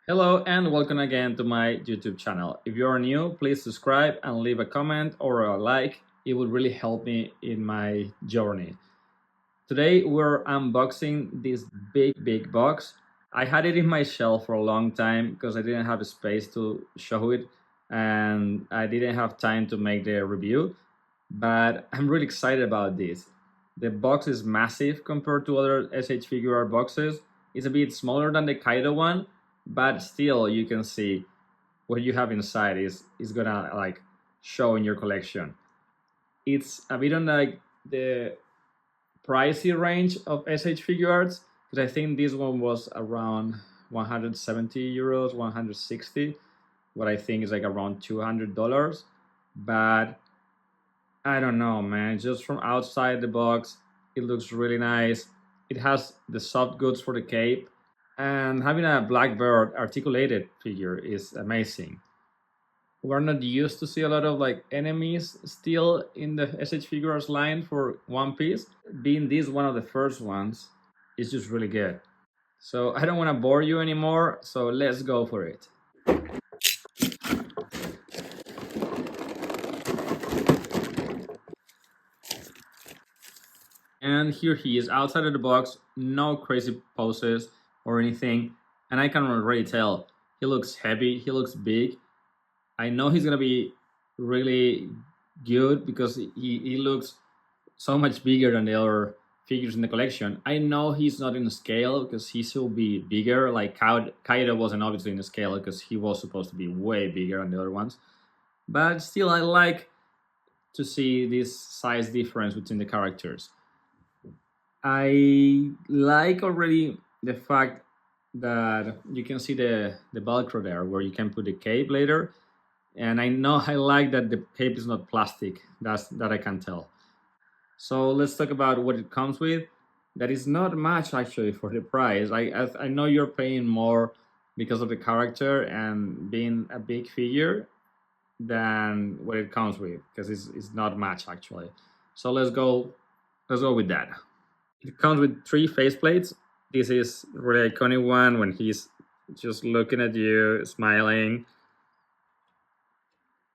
Hello and welcome again to my YouTube channel. If you are new, please subscribe and leave a comment or a like. It would really help me in my journey. Today we're unboxing this big box. I had it in my shelf for a long time because I didn't have a space to show it and I didn't have time to make the review, but I'm really excited about this. The box is massive compared to other SH figure art boxes. It's a bit smaller than the Kaido one, but still you can see what you have inside is gonna like show in your collection. It's a bit on like the pricey range of SH figure arts because I think this one was around 170 euros, 160, what I think is like around $200. But I don't know, man. Just from outside the box, it looks really nice. It has the soft goods for the cape, and having a blackbird articulated figure is amazing. We're not used to see a lot of like enemies still in the SH figures line for One Piece. Being this one of the first ones is just really good. So I don't want to bore you anymore. So let's go for it. And here he is outside of the box, no crazy poses or anything. And I can already tell he looks heavy, he looks big. I know he's gonna be really good because he looks so much bigger than the other figures in the collection. I know he's not in the scale because he should be bigger. Like Kaido wasn't obviously in the scale because he was supposed to be way bigger than the other ones. But still, I like to see this size difference between the characters. I like already the fact that you can see the velcro there where you can put the cape later, and I know I like that the cape is not plastic. That I can tell. So let's talk about what it comes with. That is not much actually for the price. I know you're paying more because of the character and being a big figure than what it comes with because it's not much actually. So let's go with that. It comes with three faceplates. This is really iconic one when he's just looking at you, smiling.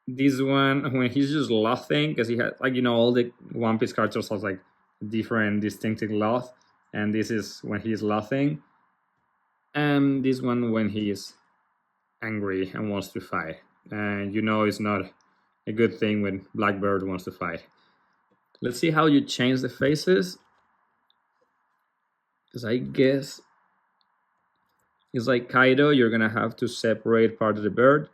This one when he's just laughing because he had like all the One Piece characters have like different distinctive laugh, and this is when he's laughing. And this one when he is angry and wants to fight, and it's not a good thing when Blackbird wants to fight. Let's see how you change the faces, because I guess it's like Kaido, you're gonna have to separate part of the bird.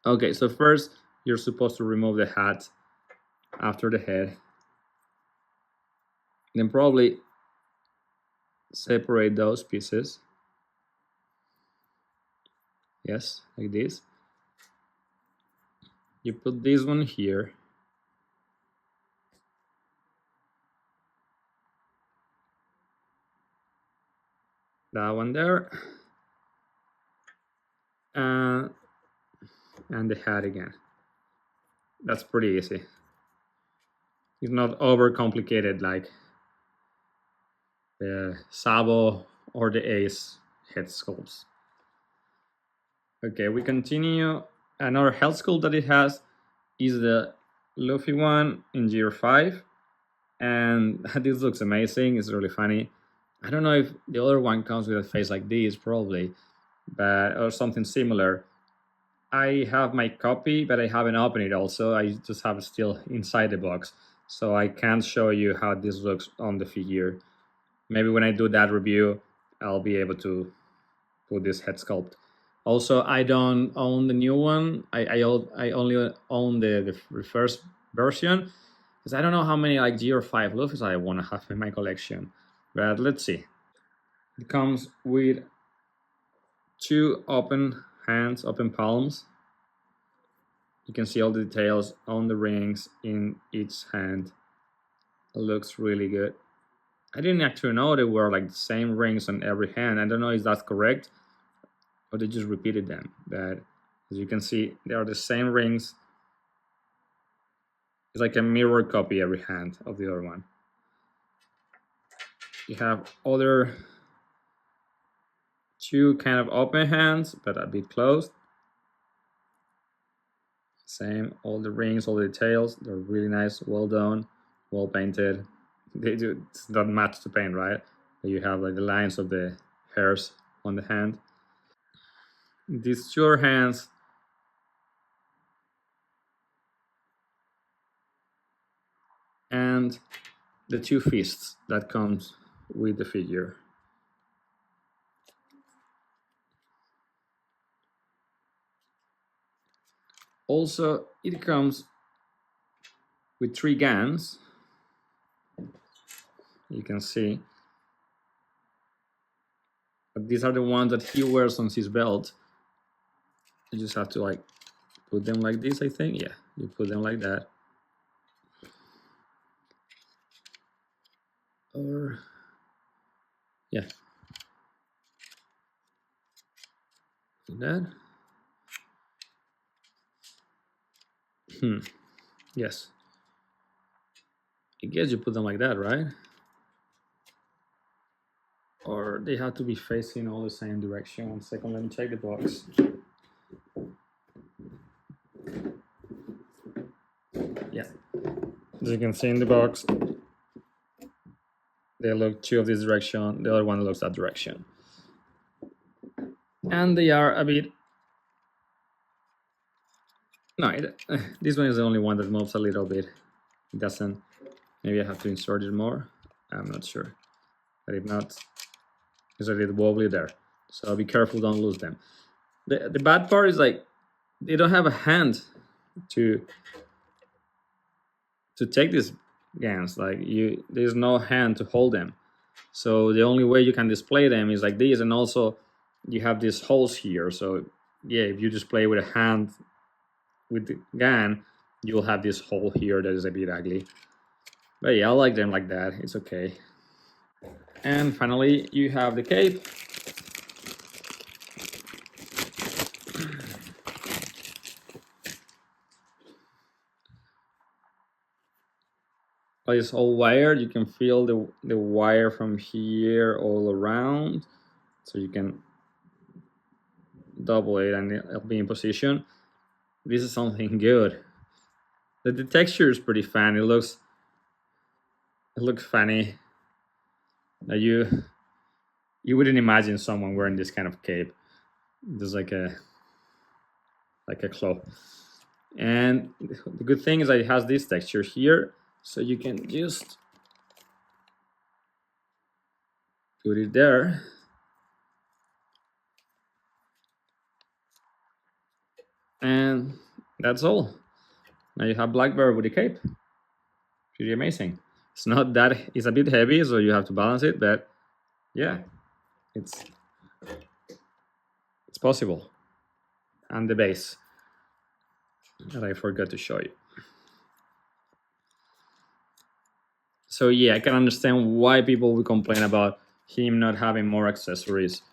Okay, so first you're supposed to remove the hat after the head. Then probably separate those pieces. Yes, like this. You put this one here. That one there. And the hat again. That's pretty easy. It's not over complicated like the Sabo or the Ace head sculpts. Okay, we continue. Another head sculpt that it has is the Luffy one in Gear 5. And this looks amazing. It's really funny. I don't know if the other one comes with a face like this, probably, but or something similar. I have my copy, but I haven't opened it also. I just have it still inside the box. So I can't show you how this looks on the figure. Maybe when I do that review, I'll be able to put this head sculpt. Also, I don't own the new one. I only own the first version because I don't know how many like GR5 Luffy's I want to have in my collection. But let's see. It comes with two open hands, open palms. You can see all the details on the rings in each hand. It looks really good. I didn't actually know they were like the same rings on every hand. I don't know if that's correct, or they just repeated them. But as you can see, they are the same rings. It's like a mirror copy every hand of the other one. You have other two kind of open hands, but a bit closed. Same, all the rings, all the details, they're really nice, well done, well painted. They do, it's not much to paint, right? You have like the lines of the hairs on the hand. These two hands, and the two fists that comes with the figure. Also, it comes with three guns. You can see. But these are the ones that he wears on his belt. You just have to like put them like this, I think. Yeah, you put them like that. Or, yeah. Like that. Yes. I guess you put them like that, right? Or they have to be facing all the same direction. 1 second, let me check the box. Yeah. As you can see in the box, they look two of this direction, the other one looks that direction. And they are a bit... No, this one is the only one that moves a little bit. It doesn't... Maybe I have to insert it more. I'm not sure. But if not, it's a little wobbly there. So be careful, don't lose them. The bad part is like, they don't have a hand to take these guns. Like there's no hand to hold them. So the only way you can display them is like this, and also you have these holes here. So yeah, if you display with a hand with the gun, you'll have this hole here that is a bit ugly. But yeah, I like them like that. It's okay. And finally, you have the cape. It's all wired. You can feel the wire from here all around. So you can double it and it'll be in position. This is something good. The texture is pretty fun. It looks funny. You wouldn't imagine someone wearing this kind of cape. There's like a claw. And the good thing is that it has this texture here, so you can just put it there. And that's all. Now you have Blackbird with a cape. Pretty amazing. It's not that, it's a bit heavy, so you have to balance it, but yeah, it's possible. And the base that I forgot to show you. So yeah, I can understand why people would complain about him not having more accessories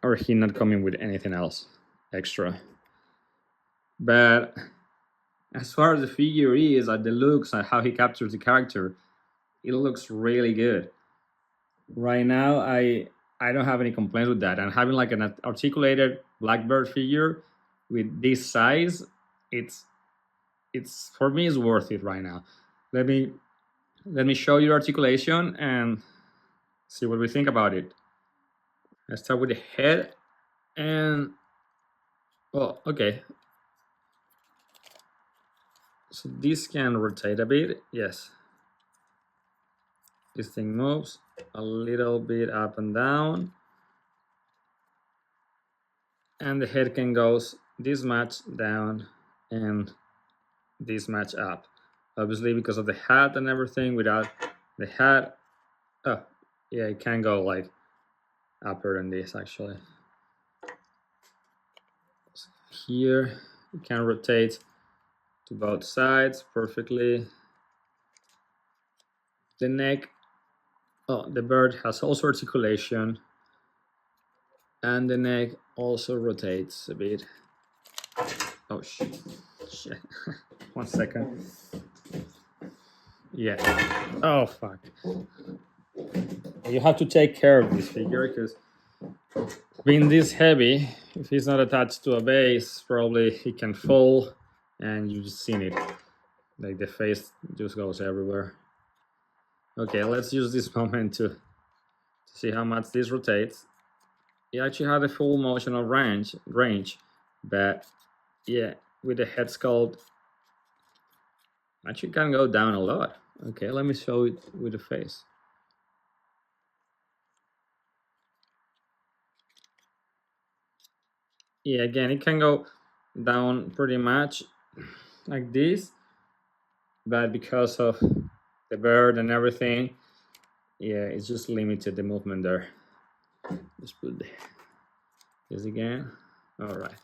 or him not coming with anything else extra. But as far as the figure is, like the looks and how he captures the character, it looks really good. Right now, I don't have any complaints with that. And having like an articulated Blackbird figure with this size, it's for me, it's worth it right now. Let me show you articulation and see what we think about it. Let's start with the head, and well, okay. So this can rotate a bit, yes. This thing moves a little bit up and down. And the head can go this much down and this much up. Obviously, because of the hat and everything, without the hat, oh, yeah, it can go like upper than this actually. Here, it can rotate to both sides perfectly. The neck, oh, the bird has also articulation, and the neck also rotates a bit. Oh shit. 1 second. Yeah. Oh fuck. You have to take care of this figure because Being this heavy, if he's not attached to a base, probably he can fall, and you've seen it. Like the face just goes everywhere. Okay, let's use this moment to see how much this rotates. You actually have the full motion of range, but yeah, with the head sculpt, actually can go down a lot. Okay, let me show it with the face. Yeah, again, it can go down pretty much like this, but because of the bird and everything, yeah, it's just limited the movement there. Let's put this again. All right,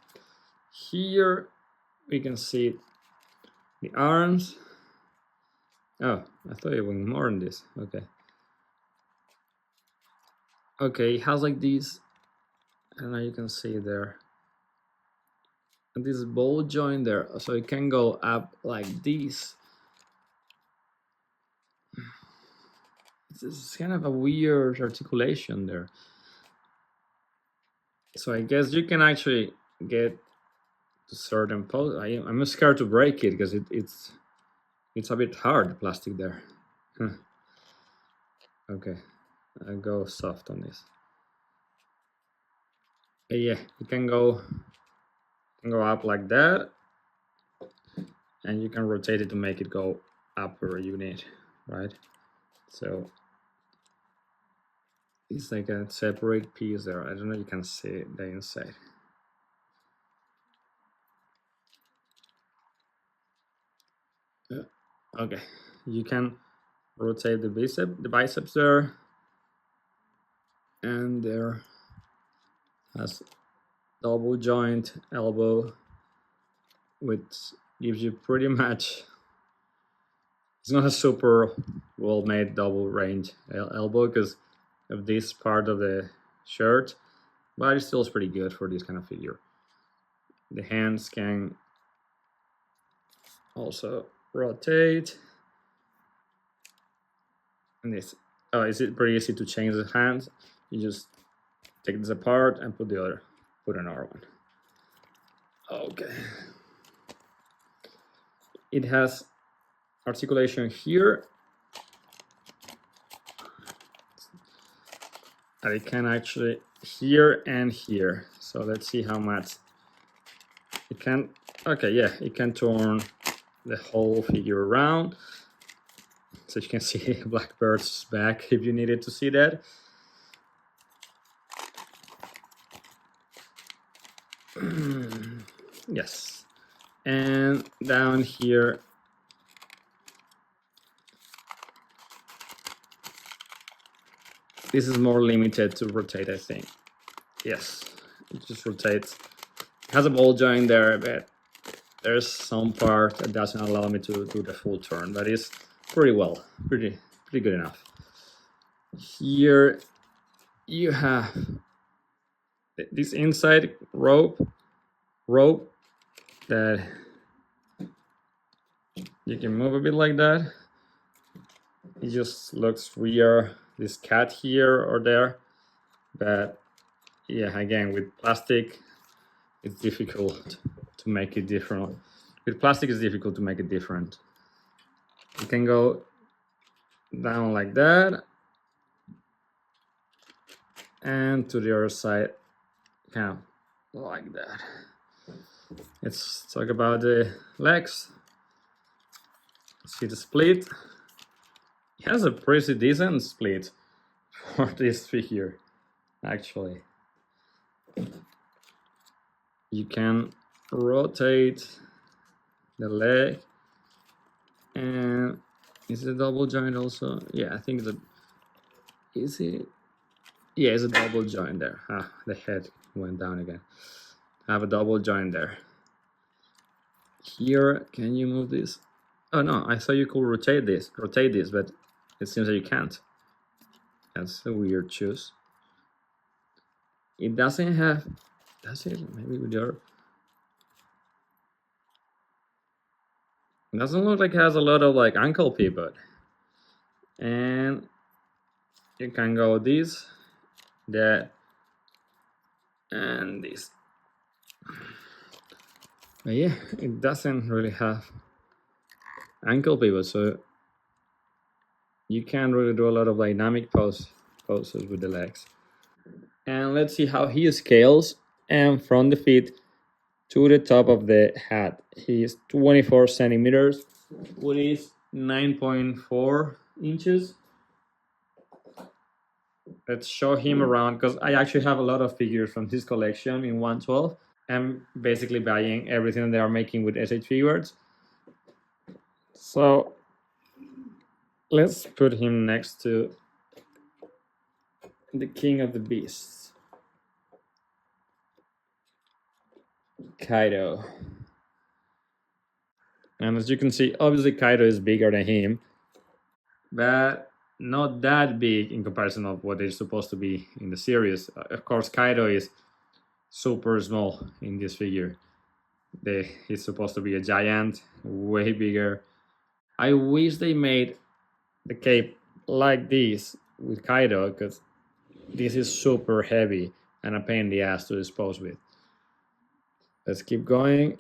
here we can see the arms. Oh, I thought it went more on this. Okay, it has like these, and now you can see there, and this ball joint there, so it can go up like this. It's kind of a weird articulation there. So I guess you can actually get to certain pose. I'm scared to break it because it's a bit hard, the plastic there. Okay, I'll go soft on this. Yeah, it can go up like that, and you can rotate it to make it go up where you need, right? So it's like a separate piece there. I don't know if you can see the inside. Okay, you can rotate the biceps there, and there has double joint elbow, which gives you pretty much, it's not a super well made double range elbow because of this part of the shirt, but it still is pretty good for this kind of figure. The hands can also rotate, and this, oh, is it pretty easy to change the hands? You just take this apart and put another one. Okay. It has articulation here, and it can actually here and here. So let's see how much it can. Okay, yeah, it can turn the whole figure around. So you can see Blackbird's back if you needed to see that. Yes. And down here, this is more limited to rotate, I think. Yes, it just rotates. It has a ball joint there, but there's some part that doesn't allow me to do the full turn, but it's pretty good enough. Here you have this inside rope that you can move a bit like that. It just looks weird, this cat here or there, but yeah, again, with plastic it's difficult to make it different. With plastic it's difficult to make it different. You can go down like that, and to the other side, kind of like that. Let's talk about the legs. See the split. It has a pretty decent split for this figure, actually. You can rotate the leg, and is it a double joint also? Yeah, I think is it? Yeah, it's a double joint there. Ah, the head went down again. I have a double joint there. Here, can you move this? Oh no, I thought you could rotate this, but it seems that you can't. That's a weird choice. It doesn't have, does it? Maybe with your, it doesn't look like it has a lot of like ankle pivot. And you can go this, that, and this. But yeah, it doesn't really have ankle pivot, so you can really do a lot of dynamic poses with the legs. And let's see how he scales. And from the feet to the top of the hat, he is 24 centimeters, which is 9.4 inches. Let's show him around because I actually have a lot of figures from this collection in 112. I'm basically buying everything they are making with SH figuarts. So let's put him next to the king of the beasts, Kaido. And as you can see, obviously Kaido is bigger than him, but not that big in comparison of what they're supposed to be in the series. Of course, Kaido is super small in this figure. He's supposed to be a giant, way bigger. I wish they made the cape like this with Kaido, because this is super heavy and a pain in the ass to dispose with. Let's keep going.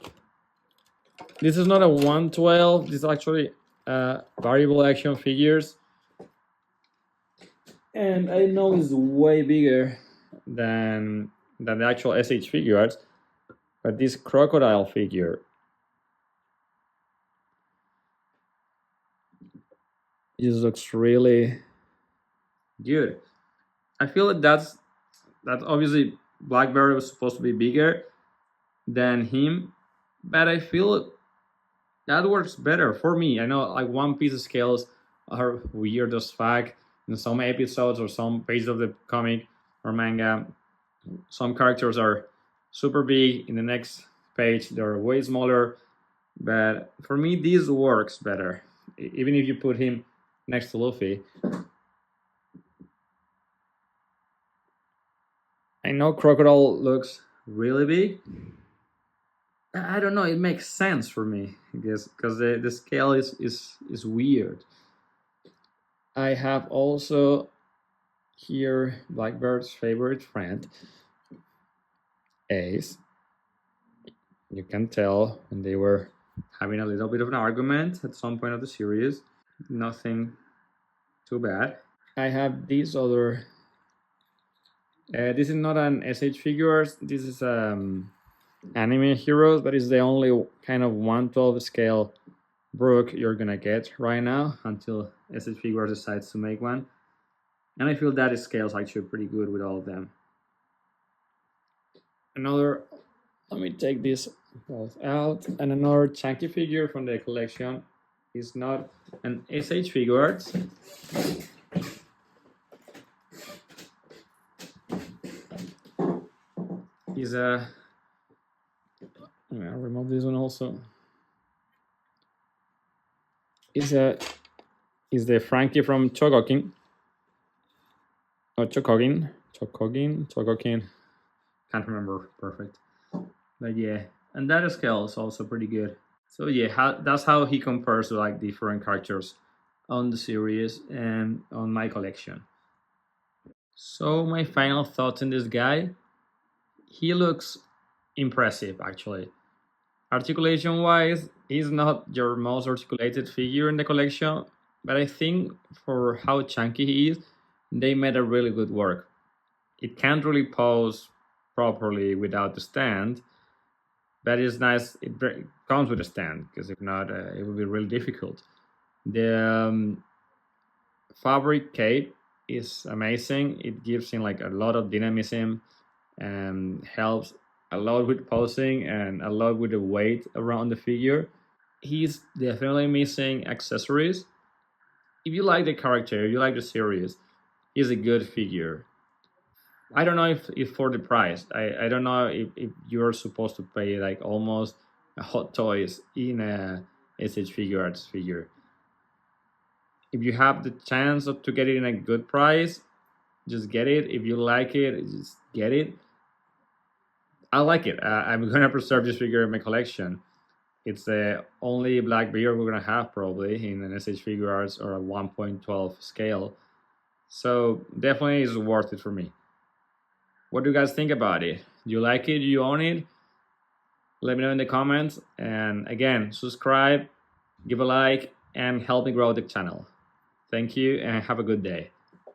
This is not a 112. This is actually variable action figures. And I know it's way bigger than the actual SH figures, but this crocodile figure just looks really good. I feel that that's obviously Blackberry was supposed to be bigger than him, but I feel that works better for me. I know like One Piece scales are weird as fuck in some episodes or some pages of the comic or manga. Some characters are super big. In the next page, they're way smaller. But for me, this works better. Even if you put him next to Luffy. I know Crocodile looks really big. I don't know. It makes sense for me, I guess, because the scale is weird. I have also here Blackbird's favorite friend, Ace. You can tell when they were having a little bit of an argument at some point of the series. Nothing too bad. I have this other. This is not an SH figures. This is anime heroes, but it's the only kind of 112 scale Brook you're gonna get right now until SH figures decides to make one. And I feel that scale is actually pretty good with all of them. Another, let me take this both out, and another chunky figure from the collection is not an SH figures. Is a, I'll remove this one also. Is the Frankie from Chogokin. Oh, Chokogin. Can't remember perfect. But yeah, and that scale is also pretty good. So yeah, that's how he compares to like different characters on the series and on my collection. So my final thoughts on this guy, he looks impressive actually. Articulation wise, he's not your most articulated figure in the collection, but I think for how chunky he is, they made a really good work. It can't really pose properly without the stand, but it's nice. It comes with a stand because if not, it would be really difficult. The fabric cape is amazing. It gives him like a lot of dynamism and helps a lot with posing and a lot with the weight around the figure. He's definitely missing accessories. If you like the character, if you like the series, he's a good figure. I don't know if for the price. I don't know if you're supposed to pay like almost a Hot Toys in a SH figure figure. If you have the chance to get it in a good price, just get it. If you like it, just get it. I like it. I'm gonna preserve this figure in my collection. It's the only black beard we're gonna have probably in an SH figure arts or a 1.12 scale. So definitely is worth it for me. What do you guys think about it? You like it? You own it? Let me know in the comments. And again, subscribe, give a like, and help me grow the channel. Thank you and have a good day.